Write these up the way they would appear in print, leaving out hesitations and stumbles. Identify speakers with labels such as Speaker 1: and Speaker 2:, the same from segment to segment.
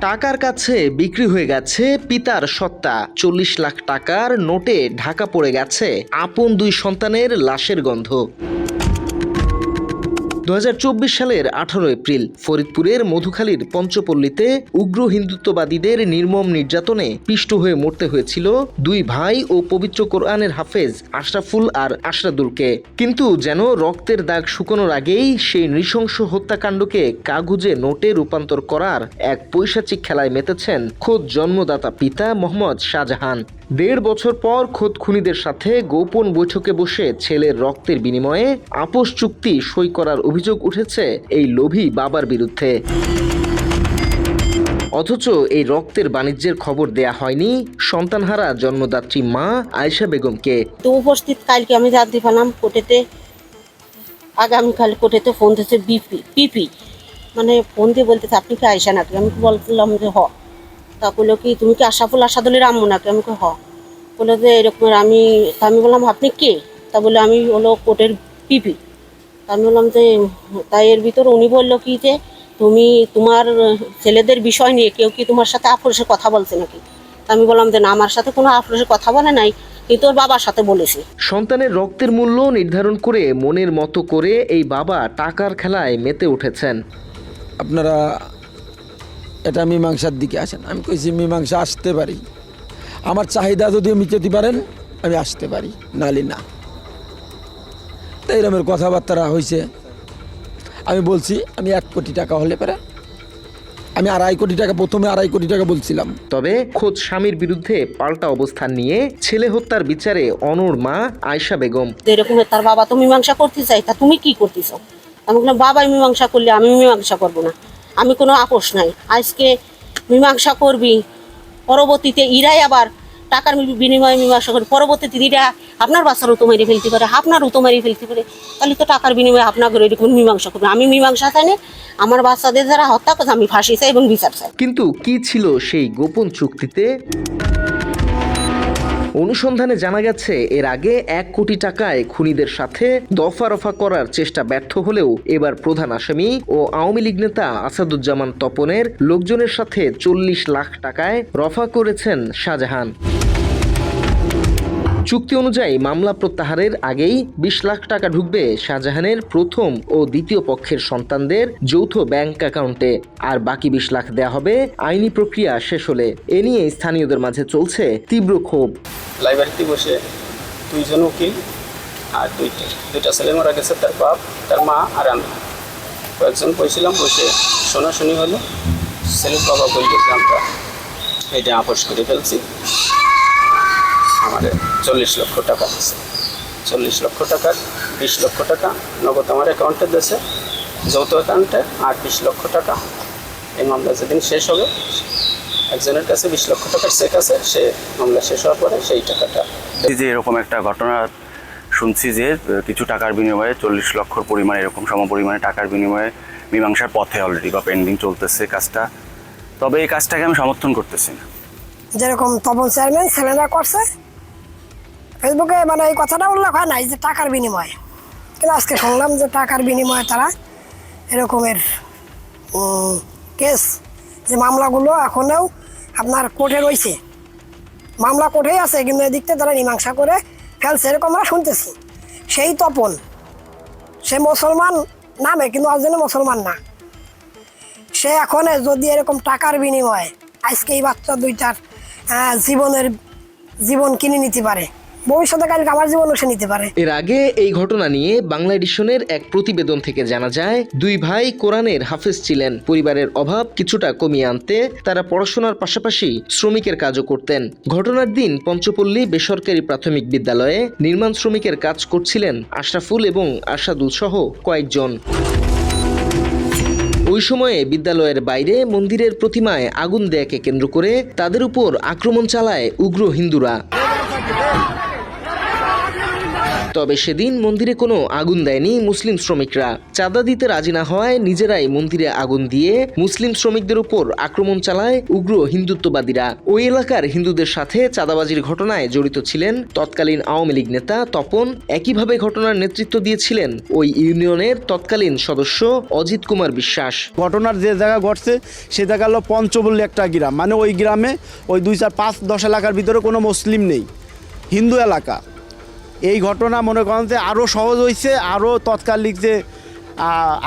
Speaker 1: টাকার কাছে বিক্রি হয়ে গেছে পিতার সত্তা। 40 লাখ টাকার নোটে ঢাকা পড়ে গেছে আপন দুই সন্তানের লাশের গন্ধ। 2024 সালের 18 এপ্রিল ফরিদপুরের মধুখালীর পঞ্চপল্লীতে উগ্র হিন্দুত্ববাদীদের নির্মম নির্যাতনে পিষ্ট হয়ে মরতে হয়েছিল দুই ভাই ও পবিত্র কোরআনের হাফেজ আশরাফুল আর আশরাদুলকে। কিন্তু যেন রক্তের দাগ শুকানোর আগেই সেই নৃশংস হত্যাকাণ্ডকে কাগুজে নোটে রূপান্তর করার এক পৈশাচিক খেলায় মেতেছেন খোদ জন্মদাতা পিতা মোহাম্মদ শাহজাহান। 1.5 বছর পর খোদ খুনিদের সাথে গোপন বৈঠকে বসে ছেলের রক্তের বিনিময়ে আপোষ চুক্তি সই করার অভিযোগ উঠেছে এই লোভী বাবার বিরুদ্ধে। অথচ এই রক্তের বাণিজ্যের খবর দেয়া হয়নি সন্তানহারা জন্মদাত্রী মা আয়েশা বেগমকে।
Speaker 2: তো উপস্থিত কালকে আমি রাত দিয়ে পেলাম কোর্টেতে, আগামীকাল কোর্টেতে ফোন দিয়েছে পিপি, মানে ফোন দিয়ে বলতেছে আপনি কি আয়েশা নাকি? আমি বললাম যে হ। তা বললো কি তুমি কি আশরাফুল আশরাদুলের আম্মু নাকি? আমি হ। বললো যে এরকম আমি বললাম আপনি কে? তা বললো আমি হলো কোর্টের পিপি। তা আমি বললাম যে তাই এর ভিতরে উনি বললো কি যে তুমি তোমার ছেলেদের বিষয় নিয়ে কেউ কি তোমার সাথে আফরোসের কথা বলছে নাকি? তা আমি বললাম যে না, আমার সাথে কোনো আফরোসের কথা বলে নাই, কিন্তু ওর বাবার সাথে বলেছি।
Speaker 1: সন্তানের রক্তের মূল্য নির্ধারণ করে মনের মতো করে এই বাবা টাকার খেলায় মেতে উঠেছেন।
Speaker 3: আপনারা এটা মীমাংসার দিকে আসেন। আমি কইছি মীমাংসা আসতে পারি, আমার চাহিদা যদি মিটাতে পারেন আমি আসতে পারি, নালি না। তাই এরমের কথাবার্তা হয়েছে। আমি বলছি আমি 1 কোটি টাকা হলে পারে, আমি 2.5 কোটি টাকা, প্রথমে 2.5 কোটি টাকা বলছিলাম।
Speaker 1: তবে খোদ স্বামীর বিরুদ্ধে পাল্টা অবস্থান নিয়ে ছেলে হত্যার বিচারে অনড় মা আয়েশা বেগম।
Speaker 2: এরকম তার বাবা তো মীমাংসা করতে চাই, তা তুমি কি করতেছ? আমি বললাম বাবাই মীমাংসা করলে আমি মীমাংসা করবো না, আমি কোনো আপোষ নাই। আজকে মীমাংসা করবি, পরবর্তীতে ইরাই আবার টাকার বিনিময়ে মীমাংসা করবে, পরবর্তীতে ইরা আপনার বাচ্চারও তো মেরে ফেলতে পারে, আপনারও তো মেরে ফেলতে পারে, তাহলে তো টাকার বিনিময়ে আপনাকে এরকম মীমাংসা করবে। আমি মীমাংসা চাই না, আমার বাচ্চাদের যারা হত্যা করছে আমি ফাঁসি চাই এবং বিচার চাই।
Speaker 1: কিন্তু কি ছিল সেই গোপন চুক্তিতে? অনুসন্ধানে জানা গেছে এর আগে 1 কোটি টাকায় খুনিদের সাথে দফা রফা করার চেষ্টা ব্যর্থ হলেও এবার প্রধান আসামি ও আওয়ামী লীগ নেতা আসাদুজ্জামান তপনের লোকজনের সাথে 40 লাখ টাকায় রফা করেছেন শাহজাহান। চুক্তি অনুযায়ী মামলা প্রত্যাহারের আগেই 20 লাখ টাকা ঢুকবে শাহজাহানের প্রথম ও দ্বিতীয় পক্ষের সন্তানদের যৌথ ব্যাংক অ্যাকাউন্টে, আর বাকি 20 লাখ দেয়া হবে আইনি প্রক্রিয়া শেষ হলে। এ নিয়ে স্থানীয়দের মাঝে চলছে তীব্র ক্ষোভ।
Speaker 4: লাইব্রেরিতে বসে 2 জন উকিল আর দুইটা ছেলে মারা গেছে, তার বাপ, তার মা আর আমি কয়েকজন বসেছিলাম। বসে শোনাশুনি হলো। ছেলের বাবা বলল যে আমরা এটা আপোষ করে ফেলছি, আমাদের 40 লক্ষ টাকা আছে। 40 লক্ষ টাকার 20 লক্ষ টাকা নগদ আমার অ্যাকাউন্টে দিয়েছে, যৌথ অ্যাকাউন্টে, আর 20 লক্ষ টাকা এই মামলা যেদিন শেষ হবে একজনের কাছে 20 লক্ষ টাকার চেক আছে, সে মামলা শেষ হওয়ার পরে সেই টাকাটা।
Speaker 5: যে এরকম একটা ঘটনা শুনছি যে কিছু টাকার বিনিময়ে 40 লক্ষর পরিমাণ, এরকম সমপরিমাণে টাকার বিনিময়ে মীমাংসার পথে অলরেডি বা পেন্ডিং চলতেছে কাজটা। তবে এই কাজটাকে আমি সমর্থন করতেছি না।
Speaker 6: যেরকম তপন চেয়ারম্যান ছেলেরা করছে ফেসবুকে, মানে এই কথাটা উল্লেখ হয় নাই যে টাকার বিনিময়ে, কিন্তু আজকে শুনলাম যে টাকার বিনিময়ে তারা এরকমের কেস, যে মামলাগুলো এখনও আপনার কোর্টে রয়েছে, মামলা কোর্টেই আছে, কিন্তু এদিক থেকে তারা মীমাংসা করে ফেলছে, এরকম আমরা শুনতেছি। সেই তপন, সে মুসলমান নামে কিন্তু আজকে মুসলমান না, সে এখন যদি এরকম টাকার বিনিময়ে আজকে এই বাচ্চা দুইটার জীবন কিনে নিতে পারে, ভবিষ্যতে কালকে আমার জীবনও সে নিতে পারে।
Speaker 1: এর আগে এই ঘটনা নিয়ে বাংলা এডিশনের এক প্রতিবেদন থেকে জানা যায় দুই ভাই কোরআনের হাফেজ ছিলেন। পরিবারের অভাব কিছুটা কমিয়ে আনতে তারা পড়াশোনার পাশাপাশি শ্রমিকের কাজও করতেন। ঘটনার দিন পঞ্চপল্লী বেসরকারি প্রাথমিক বিদ্যালয়ে নির্মাণ শ্রমিকের কাজ করছিলেন আশরাফুল এবং আশরাদুল সহ কয়েকজন। ওই সময়ে বিদ্যালয়ের বাইরে মন্দিরের প্রতিমায় আগুন দেয়াকে কেন্দ্র করে তাদের উপর আক্রমণ চালায় উগ্র হিন্দুরা। তবে সেদিন মন্দিরে কোনো আগুন দেয়নি মুসলিম শ্রমিকরা। চাঁদা দিতে রাজি না হওয়ায় নিজেরাই মন্দিরে আগুন দিয়ে মুসলিম শ্রমিকদের উপর আক্রমণ চালায় উগ্র হিন্দুত্ববাদীরা। ওই এলাকার হিন্দুদের সাথে চাঁদাবাজির ঘটনায় জড়িত ছিলেন তৎকালীন আওয়ামী লীগ নেতা তপন। একইভাবে ঘটনার নেতৃত্ব দিয়েছিলেন ওই ইউনিয়নের তৎকালীন সদস্য অজিত কুমার বিশ্বাস।
Speaker 7: ঘটনার যে জায়গা ঘটছে সে জায়গা হলো পঞ্চপল্লী একটা গ্রাম, মানে ওই গ্রামে ওই 2, 4, 5, 10 এলাকার ভিতরে কোনো মুসলিম নেই, হিন্দু এলাকা। এই ঘটনা মনে করেন যে আরও সহজ হয়েছে, আরও তৎকালীন যে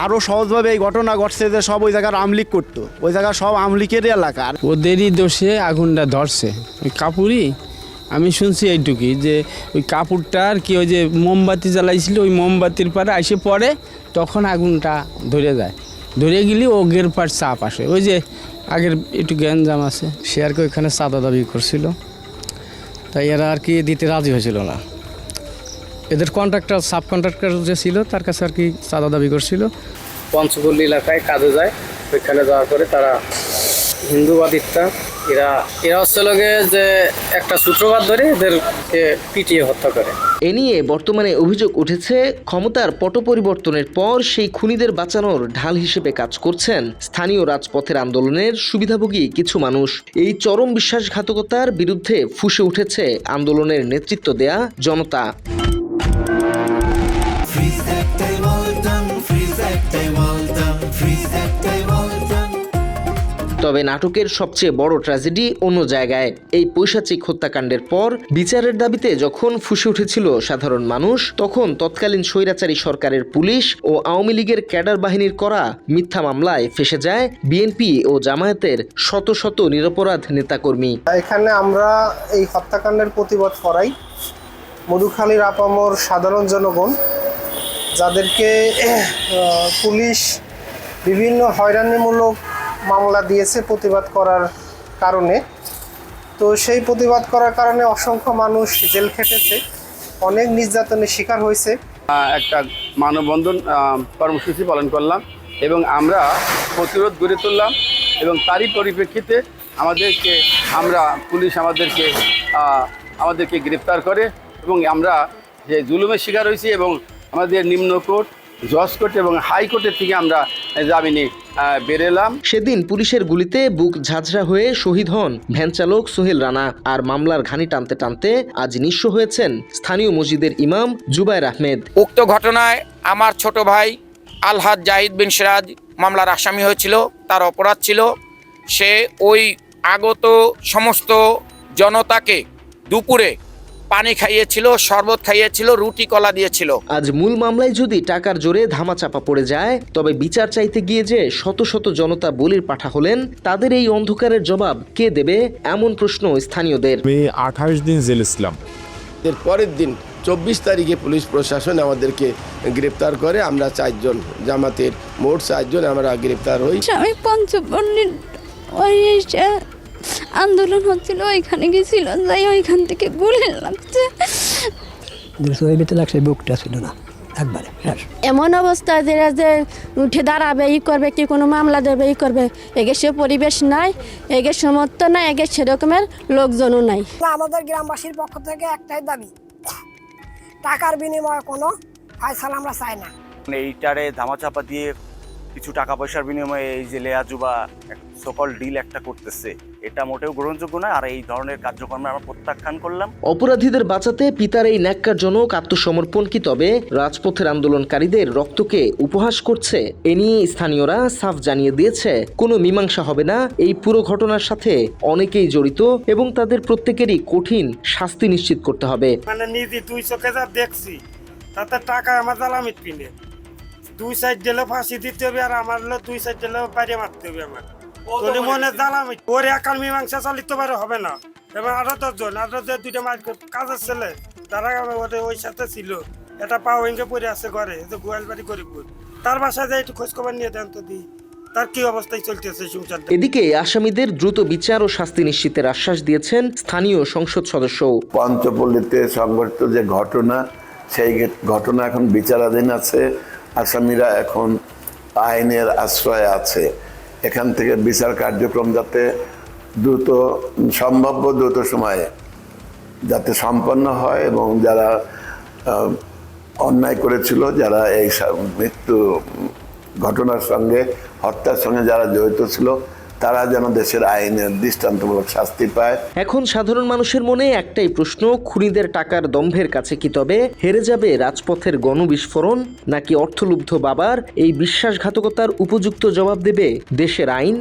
Speaker 7: আরও সহজভাবে এই ঘটনা ঘটছে যে সব ওই জায়গার আমলিক করতো, ওই জায়গা সব আমলিকেরই এলাকা।
Speaker 8: ওদেরই দোষে আগুনটা ধরছে। ওই কাপুরই আমি শুনছি এইটুকুই যে ওই কাপড়টা আর কি ওই যে মোমবাতি জ্বালাইছিল, ওই মোমবাতির পারে এসে পড়ে, তখন আগুনটা ধরে যায়। ধরে গেলে ওগের পার চাপ আসে, ওই যে আগের একটু গ্যাঞ্জাম আছে।
Speaker 9: সে আর কি ওইখানে চাঁদা দাবি করছিল, তাই এরা আর কি দিতে রাজি হয়েছিল না। এদের কন্ট্রাক্টর সাব কন্ট্রাক্টর যে ছিল তার কাছে আর কি চাঁদা দাবি করছিল।
Speaker 10: পঞ্চপল্লী এলাকায় কাজে যায়, ওইখানে যাওয়ার পরে তারা হিন্দুবাদিতা এরা হচ্ছে লগে যে একটা সূত্রপাত ধরে এদেরকে পিটিয়ে হত্যা করে।
Speaker 1: এ নিয়ে বর্তমানে অভিযোগ উঠেছে ক্ষমতার পট পরিবর্তনের পর সেই খুনিদের বাঁচানোর ঢাল হিসেবে কাজ করছেন স্থানীয় রাজপথের আন্দোলনের সুবিধাভোগী কিছু মানুষ। এই চরম বিশ্বাসঘাতকতার বিরুদ্ধে ফুঁসে উঠেছে আন্দোলনের নেতৃত্ব দেয়া জনতা। তবে নাটকের সবচেয়ে বড় ট্র্যাজেডি অন্য জায়গায়। এই পৈশাচিক হত্যাকাণ্ডের পর বিচারের দাবিতে যখন ফুঁসে উঠেছিল সাধারণ মানুষ, তখন তৎকালীন স্বৈরাচারী সরকারের পুলিশ ও আওয়ামী লীগের ক্যাডার বাহিনীর করা মিথ্যা মামলায় ফেঁসে যায় বিএনপি ও জামায়াতের শত শত নিরপরাধ নেতাকর্মী।
Speaker 11: এখানে আমরা এই হত্যাকাণ্ডের প্রতিবাদ করাই মধুখালীর আপামর সাধারণ জনগণ, যাদেরকে পুলিশ বিভিন্ন হয়রানিমূলক মামলা দিয়েছে প্রতিবাদ করার কারণে। তো সেই প্রতিবাদ করার কারণে অসংখ্য মানুষ জেল খেটেছে, অনেক নির্যাতনের শিকার হয়েছে।
Speaker 7: একটা মানববন্ধন কর্মসূচি পালন করলাম এবং আমরা প্রতিরোধ গড়ে তুললাম, এবং তারই পরিপ্রেক্ষিতে পুলিশ আমাদেরকে গ্রেপ্তার করে, এবং আমরা যে জুলুমের শিকার হয়েছি এবং আমাদের নিম্ন কোর্ট, জজ কোর্ট এবং হাইকোর্টের থেকে আমরা জামিনে বেরোলাম।
Speaker 1: সেদিন পুলিশের গুলিতে বুক ঝাঁঝরা হয়ে শহীদ হন ভ্যান চালক সোহেল রানা। আর মামলার ঘানি টানতে টানতে আজ নিঃস্ব হয়েছেন স্থানীয় মসজিদের ইমাম জুবায়ের আহমেদ।
Speaker 12: উক্ত ঘটনায় আমার ছোট ভাই আলহাজ জাহিদ বিন সিরাজ মামলার আসামি হয়েছিল। তার অপরাধ ছিল সে ওই আগত সমস্ত জনতাকে দুপুরে পানি খাইয়েছিল, শরবত খাইয়েছিল, রুটি কলা দিয়েছিল।
Speaker 1: আজ মূল মামলায় যদি টাকার জোরে ধামাচাপা পড়ে যায়, তবে বিচার চাইতে গিয়ে যে শত শত জনতা বলির পাঠা হলেন, তাদের এই অন্ধকারের জবাব কে দেবে, এমন প্রশ্ন স্থানীয়দের।
Speaker 13: আমি 28 দিন জেল ছিলাম।
Speaker 3: এর পরের দিন 24 তারিখে পুলিশ প্রশাসন আমাদেরকে গ্রেপ্তার করে। আমরা 4 জন, জামাতের মোট 4 জন আমরা গ্রেপ্তার হই।
Speaker 14: আমি পঞ্চপল্লীর ওই আন্দোলন হচ্ছিল, ওইখানে গেছিল, যাই ওইখান থেকে গুলি লাগছে, বুকটা ছিল না একবারে। এমন অবস্থা যে উঠে দাঁড়াবে, ই করবে, কি কোনো মামলা দেবে, ই করবে, এগে সে পরিবেশ নাই, এগে সমর্থ নাই, এগে সেরকমের লোকজনও নাই।
Speaker 6: আমাদের গ্রামবাসীর পক্ষ থেকে একটাই দাবি, টাকার বিনিময়ে কোনো ফায়সালা আমরা চাই না।
Speaker 5: এইটারে ধামাচাপা দিয়ে কিছু টাকা পয়সার বিনিময়ে এই যে লেয়াজুবা সকল ডিল একটা করতেছে, এটা মোটেও গ্রহণযোগ্য নয়। আর এই ধরনের কার্যক্রমে আমরা প্রত্যাখ্যান করলাম।
Speaker 1: অপরাধীদের বাঁচাতে পিতার এই ন্যাক্কারজনক আত্মসমর্পণ কি তবে রাজপথের আন্দোলনকারীদের রক্তকে উপহাস করছে? এ নিয়ে স্থানীয়রা সাফ জানিয়ে দিয়েছে, কোনো মীমাংসা হবে না। এই পুরো ঘটনার সাথে অনেকেই জড়িত এবং তাদের প্রত্যেকেরই কঠিন শাস্তি নিশ্চিত করতে হবে।
Speaker 11: মানে নিজে 2 চোখে যা দেখছি, তাতে টাকা আমার জ্বালামিত কিনে 2 সাইড দিলে ফাঁসি দিতে হবে, আর আমার 2 সাইড দিলে বাইরে মারতে হবে। আমার মনে জ্বালামিত ওর একাল মীমাংসা চালিতে পারে হবে না। এবং আরো 10 জন, আরো যে 2টা মার কাজের ছেলে, তারা ওই সাথে ছিল, এটা পা ওইঙ্গে পড়ে আছে ঘরে, গোয়ালবাড়ি গরিবপুর, তার বাসায় যাই একটু খোঁজখবর নিয়ে দেন তো দিই তার কি অবস্থায় চলতেছে সংসারটা।
Speaker 1: এদিকে আসামিদের দ্রুত বিচার ও শাস্তি নিশ্চিতের আশ্বাস দিয়েছেন স্থানীয় সংসদ সদস্য।
Speaker 15: পঞ্চপল্লীতে সংঘটিত যে ঘটনা, সেই ঘটনা এখন বিচারাধীন আছে। আসামিরা এখন আইনের আশ্রয়ে আছে। এখান থেকে বিচার কার্যক্রম যাতে দ্রুত সময়ে যাতে সম্পন্ন হয় এবং যারা অন্যায় করেছিল, যারা এই মৃত্যু ঘটনার সঙ্গে, হত্যার সঙ্গে যারা জড়িত ছিল, তারা যেন দেশের আইনের দৃষ্টান্তমূলক শাস্তি পায়।
Speaker 1: এখন সাধারণ মানুষের মনে একটাই প্রশ্ন, খুনিদের টাকার দম্ভের কাছে কি তবে হেরে যাবে রাজপথের গণবিস্ফোরণ, নাকি অর্থলুব্ধ বাবার এই বিশ্বাসঘাতকতার উপযুক্ত জবাব দেবে দেশের আইন?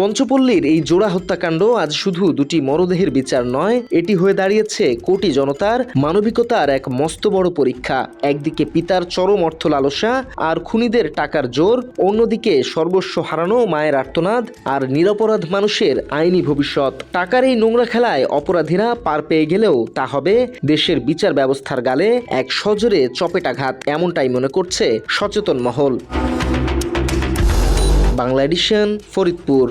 Speaker 1: পঞ্চপল্লীর এই জোড়া হত্যাকাণ্ড আজ শুধু দুটি মরদেহের বিচার নয়, এটি হয়ে দাঁড়িয়েছে কোটি জনতার মানবিকতার এক মস্ত বড় পরীক্ষা। একদিকে পিতার চরম অর্থ লালসা আর খুনিদের টাকার জোর, অন্যদিকে সর্বস্ব হারানো মায়ের আর্তনাদ আর নিরপরাধ মানুষের আইনি ভবিষ্যৎ। টাকার এই নোংরা খেলায় অপরাধীরা পার পেয়ে গেলেও তা হবে দেশের বিচার ব্যবস্থার গালে এক সজোরে চপেটাঘাত, এমনটাই মনে করছে সচেতন মহল। বাংলা এডিশন, ফরিদপুর।